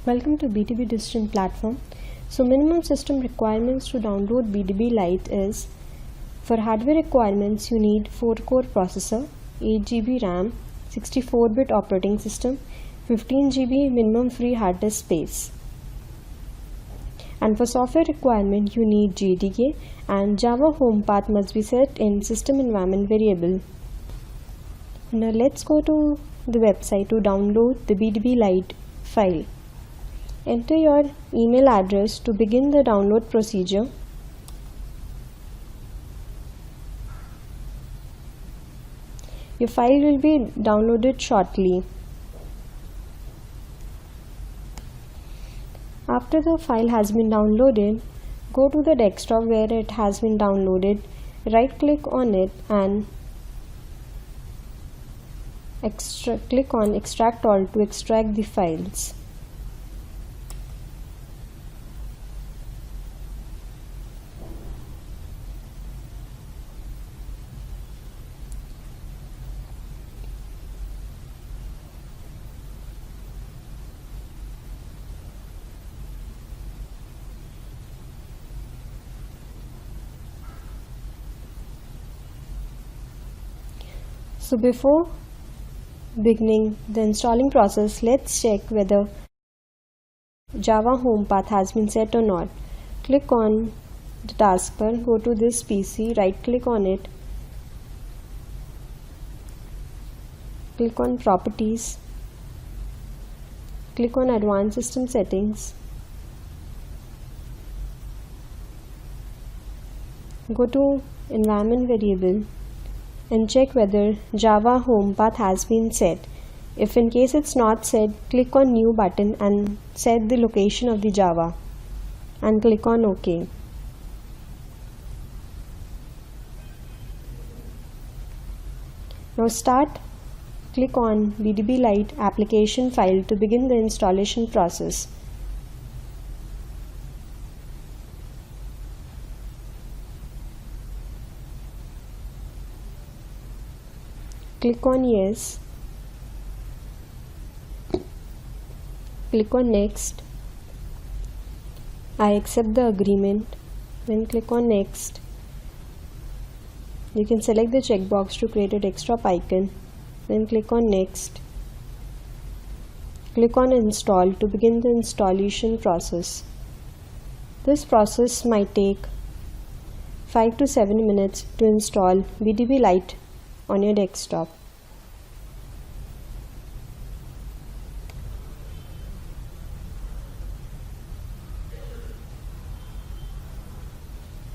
Welcome to BDB Decision Platform. So minimum system requirements to download BDB Lite is, for hardware requirements you need 4-core processor, 8 GB RAM, 64-bit operating system, 15 GB minimum free hard disk space. And for software requirement you need JDK and Java home path must be set in system environment variable. Now let's go to the website to download the BDB Lite file. Enter your email address to begin the download procedure. Your file will be downloaded shortly. After the file has been downloaded, go to the desktop where it has been downloaded, right click on it and click on extract all to extract the files. So before beginning the installing process, let's check whether Java home path has been set or not. Click on the taskbar, go to this PC, right click on it, click on properties, click on advanced system settings, go to environment variable and check whether Java home path has been set. If in case it's not set, click on new button and set the location of the Java and click on OK. Now click on BDB Lite application file to begin the installation process. Click on yes, click on next, I accept the agreement, then click on next. You can select the checkbox to create a desktop icon, then click on next. Click on install to begin the installation process. This process might take 5 to 7 minutes to install BDB Lite on your desktop.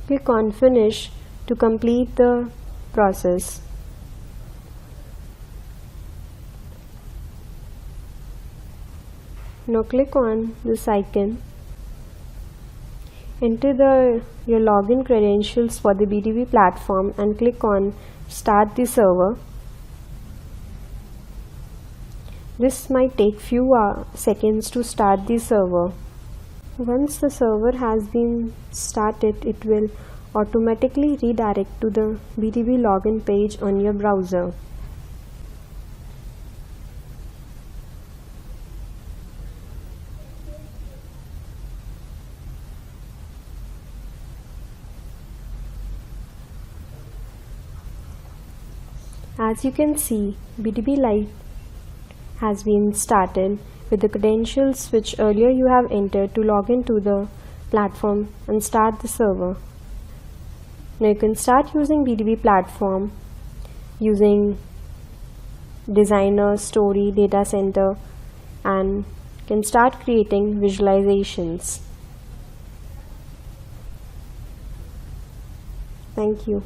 Click on finish to complete the process. Now click on this icon. Enter your login credentials for the BDB platform and click on Start the server. This might take few seconds to start the server. Once the server has been started, it will automatically redirect to the BDB login page on your browser. As you can see, BDB Lite has been started with the credentials which earlier you have entered to log into the platform and start the server. Now you can start using BDB platform using Designer, Story, Data Center, and can start creating visualizations. Thank you.